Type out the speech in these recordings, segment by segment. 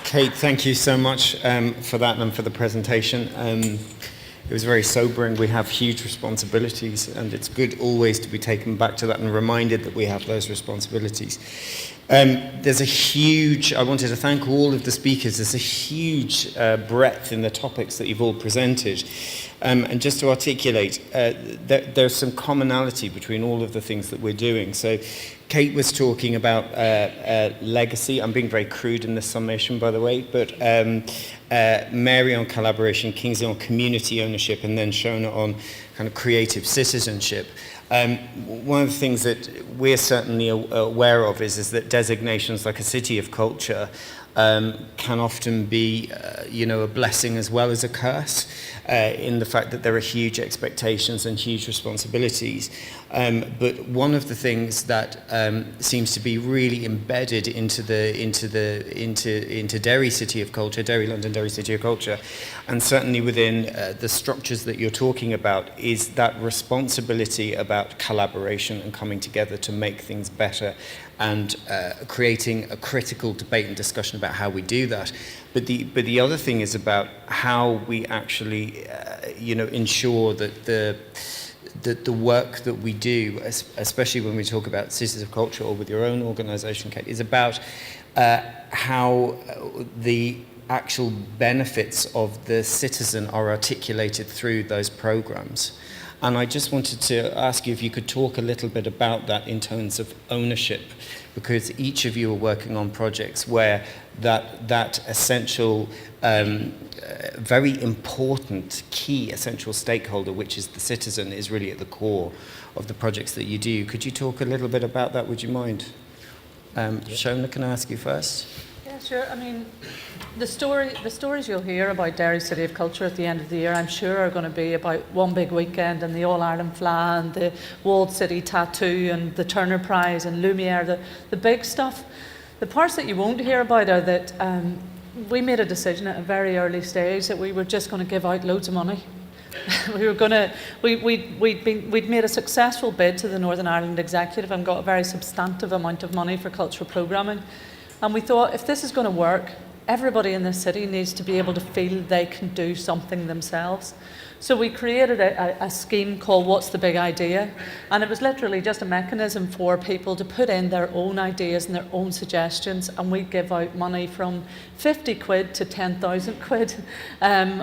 Kate, thank you so much for that and for the presentation. It was very sobering. We have huge responsibilities, and it's good always to be taken back to that and reminded that we have those responsibilities. There's a huge, I wanted to thank all of the speakers, there's a huge breadth in the topics that you've all presented. And just to articulate, there's some commonality between all of the things that we're doing. So Kate was talking about legacy. I'm being very crude in this summation, by the way, but Mary on collaboration, Kingsley on community ownership, and then Shona on kind of creative citizenship. One of the things that we're certainly aware of is that designations like a city of culture can often be, a blessing as well as a curse, in the fact that there are huge expectations and huge responsibilities. But one of the things that seems to be really embedded into Derry City of Culture, Derry London, Derry City of Culture, and certainly within the structures that you're talking about, is that responsibility about collaboration and coming together to make things better, and creating a critical debate and discussion about how we do that. But the other thing is about how we actually, ensure that the work that we do, especially when we talk about Cities of Culture or with your own organisation, Kate, is about how the actual benefits of the citizen are articulated through those programmes. And I just wanted to ask you if you could talk a little bit about that in terms of ownership, because each of you are working on projects where that essential, very important, key essential stakeholder, which is the citizen, is really at the core of the projects that you do. Could you talk a little bit about that, would you mind? Shona, can I ask you first? Yeah, sure. I mean, the stories you'll hear about Derry City of Culture at the end of the year, I'm sure, are going to be about one big weekend and the All-Ireland Flag and the Walled City Tattoo and the Turner Prize and Lumiere, the big stuff. The parts that you won't hear about are that we made a decision at a very early stage that we were just going to give out loads of money. We'd made a successful bid to the Northern Ireland Executive and got a very substantive amount of money for cultural programming. And we thought, if this is going to work, everybody in this city needs to be able to feel they can do something themselves. So we created a scheme called What's the Big Idea? And it was literally just a mechanism for people to put in their own ideas and their own suggestions, and we give out money from 50 quid to 10,000 quid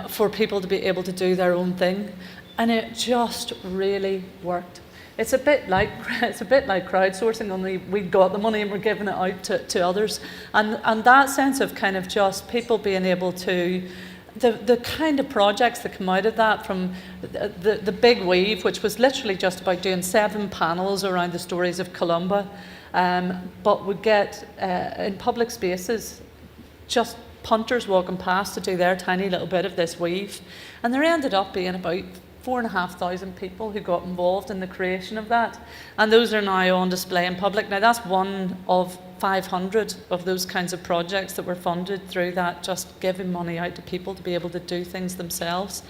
for people to be able to do their own thing. And it just really worked. It's a bit like crowdsourcing, only we got the money and we're giving it out to others. And that sense of kind of just people being able to, the kind of projects that come out of that, from the Big Weave, which was literally just about doing 7 panels around the stories of Columba, but would get in public spaces just punters walking past to do their tiny little bit of this weave. And there ended up being about 4,500 people who got involved in the creation of that, and those are now on display in public. Now that's one of 500 of those kinds of projects that were funded through that, just giving money out to people to be able to do things themselves.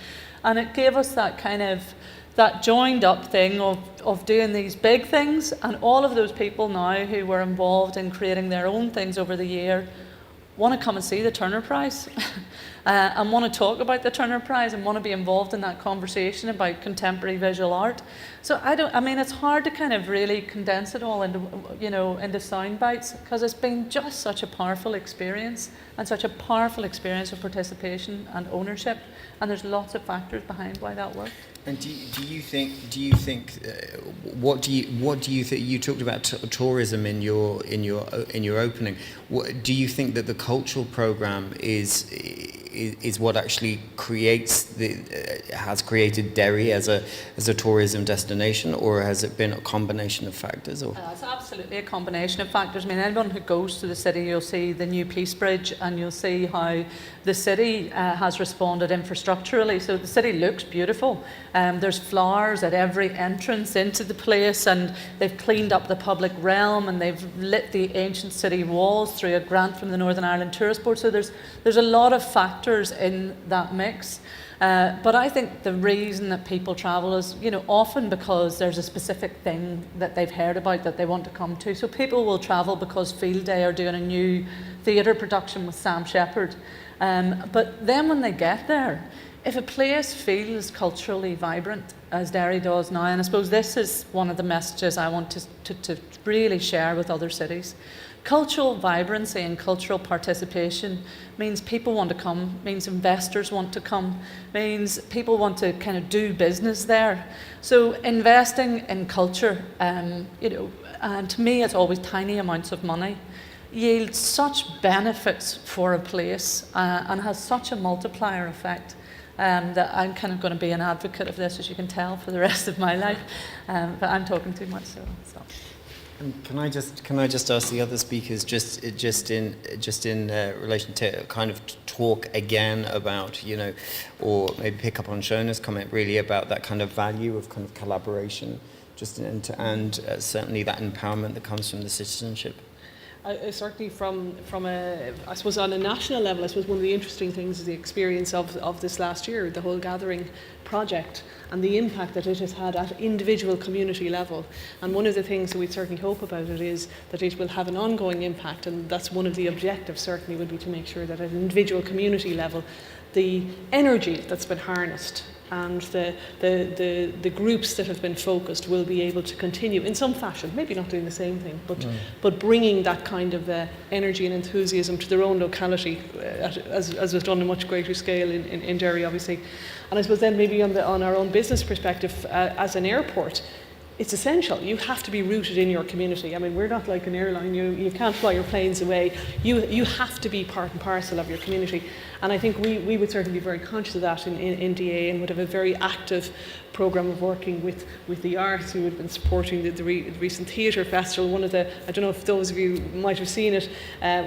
And it gave us that kind of, that joined up thing of doing these big things, and all of those people now who were involved in creating their own things over the year want to come and see the Turner Prize and want to talk about the Turner Prize and want to be involved in that conversation about contemporary visual art. So it's hard to kind of really condense it all into sound bites, because it's been just such a powerful experience, and such a powerful experience of participation and ownership, and there's lots of factors behind why that worked. And do you think what do you think, you talked about tourism in your opening, do you think that the cultural program is what actually has created Derry as a tourism destination, or has it been a combination of factors? Or it's absolutely a combination of factors. I mean, anyone who goes to the city, you'll see the new Peace Bridge, and you'll see how the city has responded infrastructurally. So the city looks beautiful. There's flowers at every entrance into the place, and they've cleaned up the public realm, and they've lit the ancient city walls through a grant from the Northern Ireland Tourist Board. So there's a lot of factors in that mix. But I think the reason that people travel is, often because there's a specific thing that they've heard about that they want to come to. So people will travel because Field Day are doing a new theatre production with Sam Shepard. But then when they get there, if a place feels culturally vibrant, as Derry does now, and I suppose this is one of the messages I want to really share with other cities. Cultural vibrancy and cultural participation means people want to come, means investors want to come, means people want to kind of do business there. So investing in culture, and to me it's always tiny amounts of money, yields such benefits for a place and has such a multiplier effect. That I'm kind of going to be an advocate of this, as you can tell, for the rest of my life. But I'm talking too much, so. And can I just ask the other speakers just in relation to kind of talk again about, or maybe pick up on Shona's comment really about that kind of value of kind of collaboration, and certainly that empowerment that comes from the citizenship. Certainly from I suppose on a national level, I suppose one of the interesting things is the experience of this last year, the whole gathering project, and the impact that it has had at individual community level. And one of the things that we certainly hope about it is that it will have an ongoing impact, and that's one of the objectives certainly would be to make sure that at an individual community level, the energy that's been harnessed and the groups that have been focused will be able to continue in some fashion, maybe not doing the same thing, but bringing that kind of energy and enthusiasm to their own locality, as was done on a much greater scale in Derry, obviously. And I suppose then maybe on our own business perspective, as an airport, it's essential. You have to be rooted in your community. I mean, we're not like an airline. You can't fly your planes away. You have to be part and parcel of your community. And I think we would certainly be very conscious of that in DA, and would have a very active programme of working with the arts, who have been supporting the recent theatre festival. One of the, I don't know if those of you might have seen it,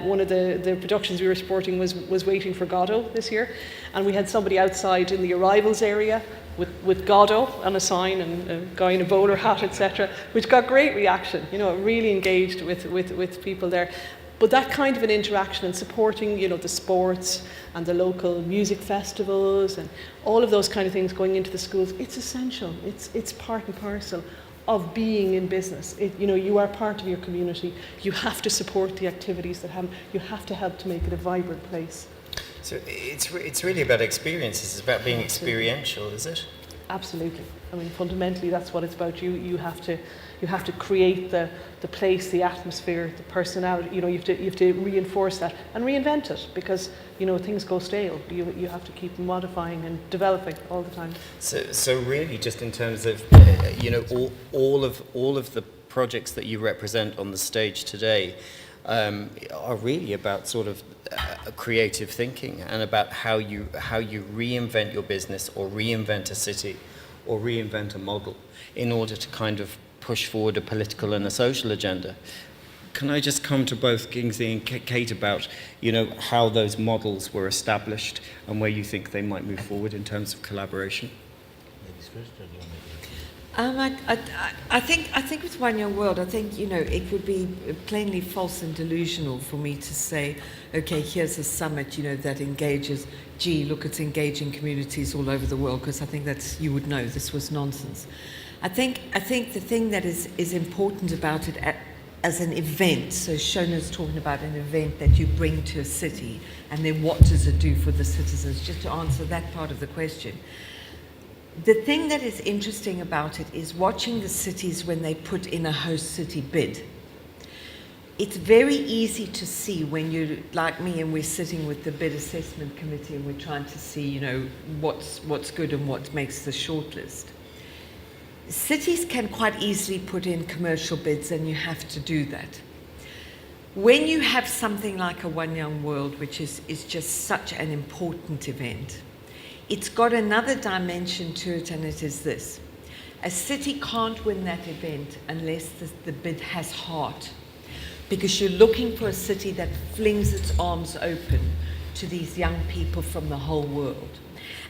one of the productions we were supporting was Waiting for Godot this year. And we had somebody outside in the arrivals area with Godot on a sign, and a guy in a bowler hat, etc., which got great reaction. It really engaged with people there. But that kind of an interaction and supporting, the sports and the local music festivals and all of those kind of things going into the schools, it's essential. It's part and parcel of being in business. You are part of your community. You have to support the activities that happen. You have to help to make it a vibrant place. So it's really about experiences. It's about being experiential, is it? Absolutely. I mean, fundamentally, that's what it's about. You have to create the place, the atmosphere, the personality. You have to reinforce that and reinvent it, because things go stale. You have to keep modifying and developing all the time. So really, just in terms of all of the projects that you represent on the stage today are really about sort of creative thinking, and about how you reinvent your business, or reinvent a city, or reinvent a model in order to kind of push forward a political and a social agenda. Can I just come to both Kingsley and Kate about how those models were established and where you think they might move forward in terms of collaboration? Ladies first, or do you want me to? I think with One Young World, I think it would be plainly false and delusional for me to say, okay, here's a summit that engages. Gee, look, it's engaging communities all over the world, because I think you would know this was nonsense. I think the thing that is important about it as an event. So Shona's talking about an event that you bring to a city, and then what does it do for the citizens? Just to answer that part of the question. The thing that is interesting about it is watching the cities when they put in a host city bid. It's very easy to see when you're like me and we're sitting with the bid assessment committee and we're trying to see, what's good and what makes the shortlist. Cities can quite easily put in commercial bids, and you have to do that. When you have something like a One Young World, which is just such an important event, it's got another dimension to it, and it is this. A city can't win that event unless the bid has heart, because you're looking for a city that flings its arms open to these young people from the whole world.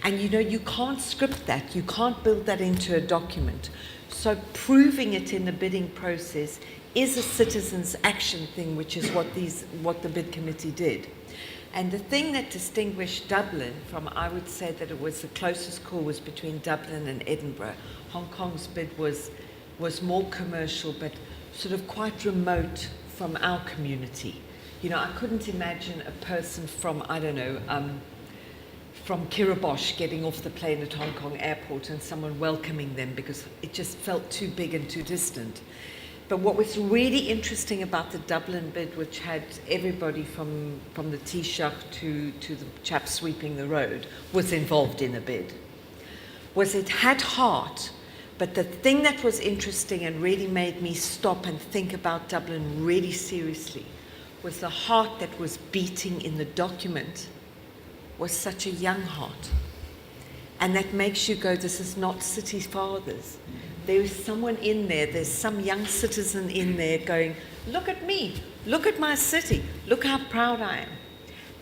And you can't script that, you can't build that into a document. So proving it in the bidding process is a citizens' action thing, which is what the bid committee did. And the thing that distinguished Dublin from, I would say that it was the closest call was between Dublin and Edinburgh. Hong Kong's bid was more commercial, but sort of quite remote from our community. You know, I couldn't imagine a person from, I don't know, from Kiribati getting off the plane at Hong Kong airport and someone welcoming them, because it just felt too big and too distant. But what was really interesting about the Dublin bid, which had everybody from the Taoiseach to the chap sweeping the road was involved in the bid, was it had heart. But the thing that was interesting and really made me stop and think about Dublin really seriously was the heart that was beating in the document was such a young heart. And that makes you go, this is not city fathers. There is someone in there, there's some young citizen in there going, look at me, look at my city, look how proud I am.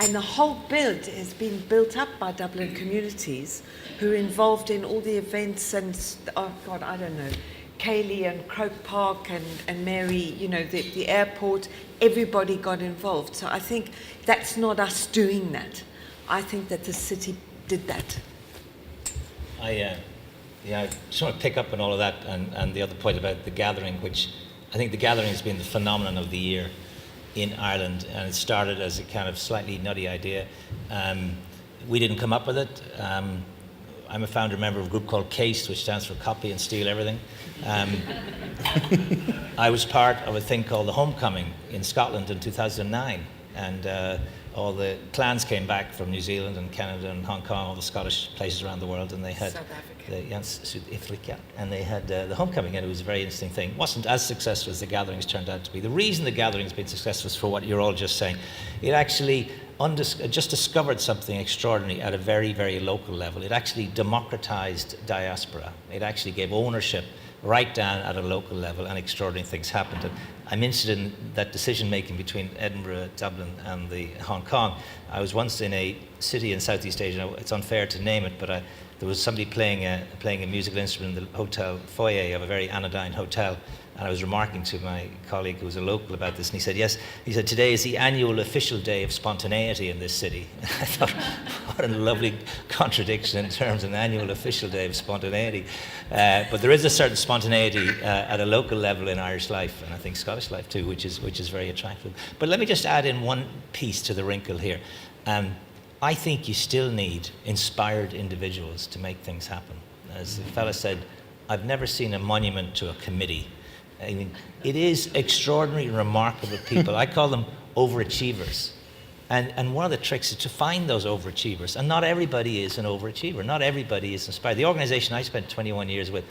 And the whole bid has been built up by Dublin communities who are involved in all the events and, oh God, I don't know, Kaylee and Croke Park and Mary, you know, the airport, everybody got involved. So I think that's not us doing that. I think that the city did that. I just want to pick up on all of that and the other point about the gathering, which I think the gathering has been the phenomenon of the year in Ireland, and it started as a kind of slightly nutty idea. We didn't come up with it. I'm a founder member of a group called CASE, which stands for Copy and Steal Everything. I was part of a thing called the Homecoming in Scotland in 2009, and all the clans came back from New Zealand and Canada and Hong Kong, all the Scottish places around the world, and they had South Africa. And they had the homecoming, and it was a very interesting thing. It wasn't as successful as the gatherings turned out to be. The reason the gatherings been successful is for what you're all just saying. It actually just discovered something extraordinary at a very, very local level. It actually democratized diaspora. It actually gave ownership right down at a local level, and extraordinary things happened. And I'm interested in that decision-making between Edinburgh, Dublin, and the Hong Kong. I was once in a city in Southeast Asia. It's unfair to name it, but there was somebody playing a musical instrument in the hotel foyer of a very anodyne hotel, and I was remarking to my colleague who was a local about this, and he said, yes, he said, today is the annual official day of spontaneity in this city. I thought, what a lovely contradiction in terms of an annual official day of spontaneity. But there is a certain spontaneity at a local level in Irish life, and I think Scottish life too, which is very attractive. But let me just add in one piece to the wrinkle here. I think you still need inspired individuals to make things happen. As the fellow said, I've never seen a monument to a committee. I mean, it is extraordinary and remarkable people. I call them overachievers. And one of the tricks is to find those overachievers. And not everybody is an overachiever. Not everybody is inspired. The organization I spent 21 years with,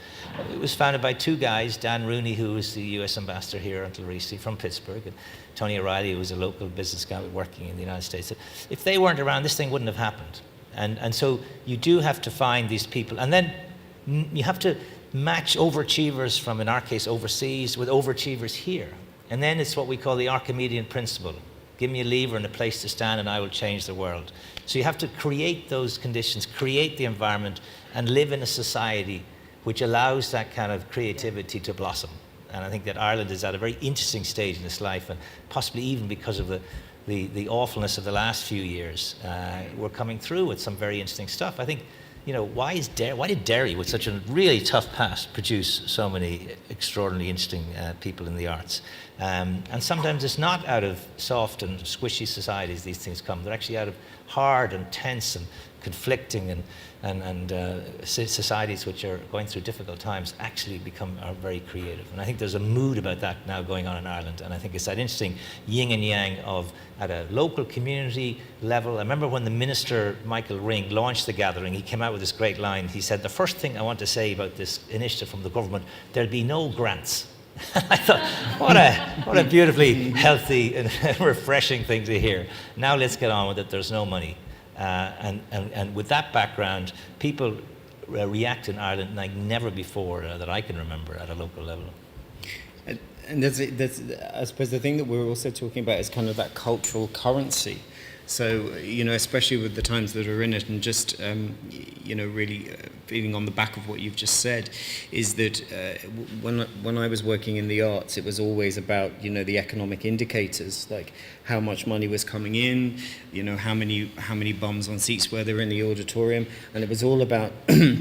it was founded by two guys, Dan Rooney, who was the US ambassador here until recently from Pittsburgh, and Tony O'Reilly, who was a local business guy working in the United States. If they weren't around, this thing wouldn't have happened. And so you do have to find these people. And then you have to match overachievers from, in our case, overseas with overachievers here. And then it's what we call the Archimedean principle. Give me a lever and a place to stand and I will change the world. So you have to create those conditions, create the environment, and live in a society which allows that kind of creativity to blossom. And I think that Ireland is at a very interesting stage in its life, and possibly even because of the awfulness of the last few years, we're coming through with some very interesting stuff. I think, you know, why did Derry, with such a really tough past, produce so many extraordinarily interesting people in the arts? And sometimes it's not out of soft and squishy societies these things come. They're actually out of hard and tense and conflicting and societies which are going through difficult times actually are very creative. And I think there's a mood about that now going on in Ireland. And I think it's that interesting yin and yang of at a local community level. I remember when the minister, Michael Ring, launched the gathering, he came out with this great line. He said, the first thing I want to say about this initiative from the government, there'll be no grants. I thought, what a beautifully healthy and refreshing thing to hear. Now let's get on with it. There's no money. And with that background, people react in Ireland like never before that I can remember at a local level. And there's, I suppose the thing that we're also talking about is kind of that cultural currency. So, especially with the times that are in it, and just, really feeling on the back of what you've just said, is that when I was working in the arts, it was always about, the economic indicators, like how much money was coming in, how many bums on seats were there in the auditorium, and it was all about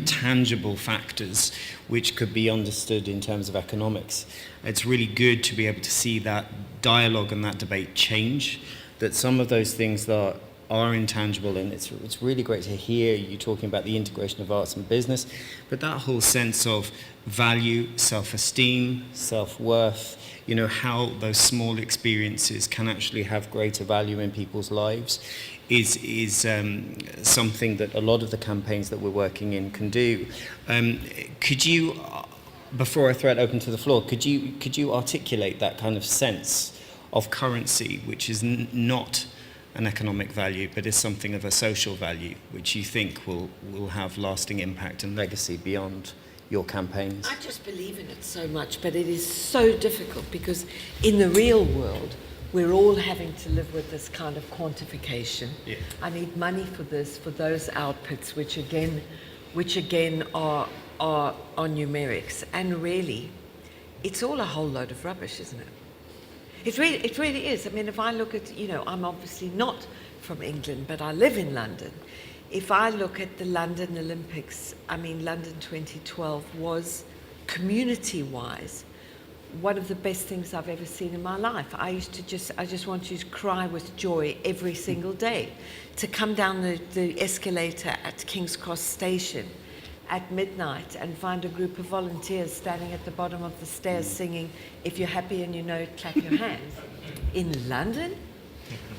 tangible factors which could be understood in terms of economics. It's really good to be able to see that dialogue and that debate change, that some of those things that are intangible, and it's really great to hear you talking about the integration of arts and business, but that whole sense of value, self-esteem, self-worth, how those small experiences can actually have greater value in people's lives is something that a lot of the campaigns that we're working in can do. Could you, before I throw it open to the floor, could you articulate that kind of sense of currency, which is not an economic value, but is something of a social value, which you think will have lasting impact and legacy beyond your campaigns? I just believe in it so much, but it is so difficult because in the real world, we're all having to live with this kind of quantification. Yeah. I need money for this, for those outputs, which again are numerics. And really, it's all a whole load of rubbish, isn't it? It really is. I mean, if I look at, I'm obviously not from England, but I live in London. If I look at the London Olympics, London 2012 was, community-wise, one of the best things I've ever seen in my life. I just want you to cry with joy every single day. To come down the escalator at King's Cross Station at midnight and find a group of volunteers standing at the bottom of the stairs singing, "If you're happy and you know it, clap your hands." In London,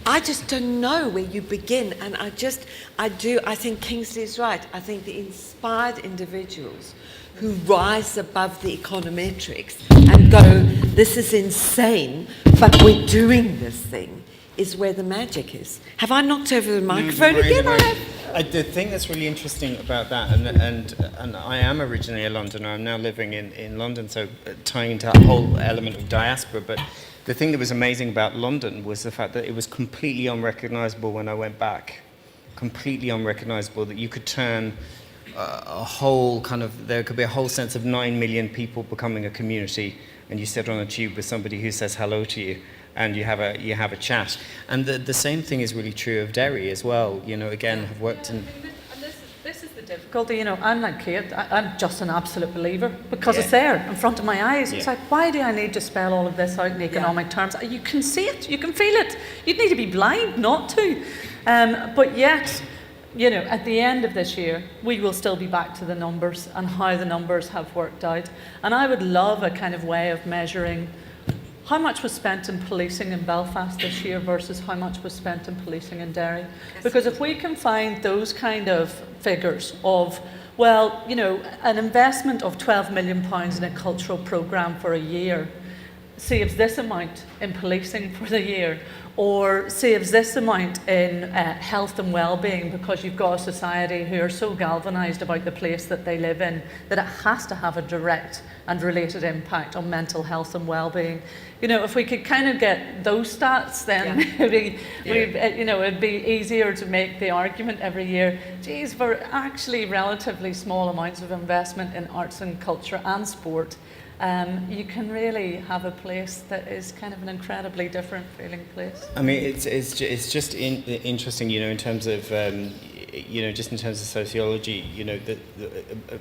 I just don't know where you begin. And I think Kingsley is right. I think the inspired individuals who rise above the econometrics and go, "This is insane, but we're doing this thing," is where the magic is. Have I knocked over the microphone again? I have. The thing that's really interesting about that, and I am originally a Londoner, I'm now living in London, so tying into that whole element of diaspora, but the thing that was amazing about London was the fact that it was completely unrecognisable when I went back. Completely unrecognisable, that you could turn there could be a whole sense of 9 million people becoming a community, and you sit on a tube with somebody who says hello to you, and you have a chat. And the same thing is really true of Derry as well. Again, have worked in... And this is the difficulty. I'm like Kate, I'm just an absolute believer because it's there in front of my eyes. It's like, why do I need to spell all of this out in economic terms? You can see it, you can feel it. You'd need to be blind not to. But yet, at the end of this year, we will still be back to the numbers and how the numbers have worked out. And I would love a kind of way of measuring how much was spent in policing in Belfast this year versus how much was spent in policing in Derry. Because if we can find those kind of figures of, an investment of £12 million in a cultural programme for a year saves this amount in policing for the year, or saves this amount in health and well-being, because you've got a society who are so galvanised about the place that they live in that it has to have a direct and related impact on mental health and well-being. If we could kind of get those stats, then it'd be easier to make the argument every year, geez, for actually relatively small amounts of investment in arts and culture and sport, you can really have a place that is kind of an incredibly different feeling place. It's just interesting, in terms of, just in terms of sociology, the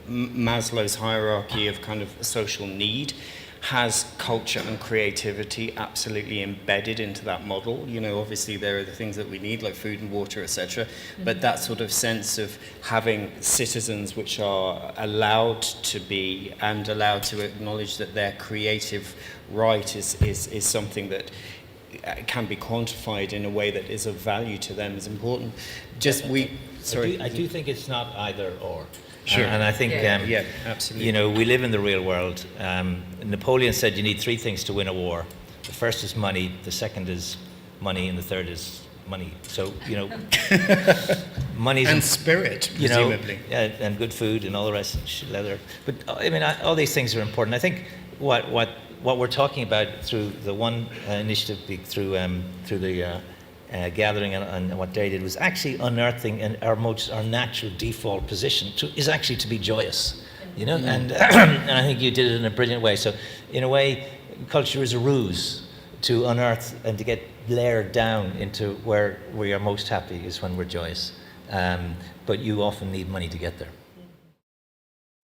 Maslow's hierarchy of kind of social need has culture and creativity absolutely embedded into that model. Obviously there are the things that we need, like food and water, etc. But that sort of sense of having citizens which are allowed to be and allowed to acknowledge that their creative right is something that can be quantified in a way that is of value to them is important. I do think it's not either or. Sure. And I think, absolutely. We live in the real world. Napoleon said you need 3 things to win a war. The first is money, the second is money, and the third is money. So, money and spirit, presumably. And good food and all the rest, leather. But all these things are important. I think what we're talking about through the one initiative, through the gathering, and what Derry did was actually unearthing our natural default position is actually to be joyous, you know. And I think you did it in a brilliant way. So in a way, culture is a ruse to unearth and to get layered down into where we are most happy is when we're joyous. But you often need money to get there.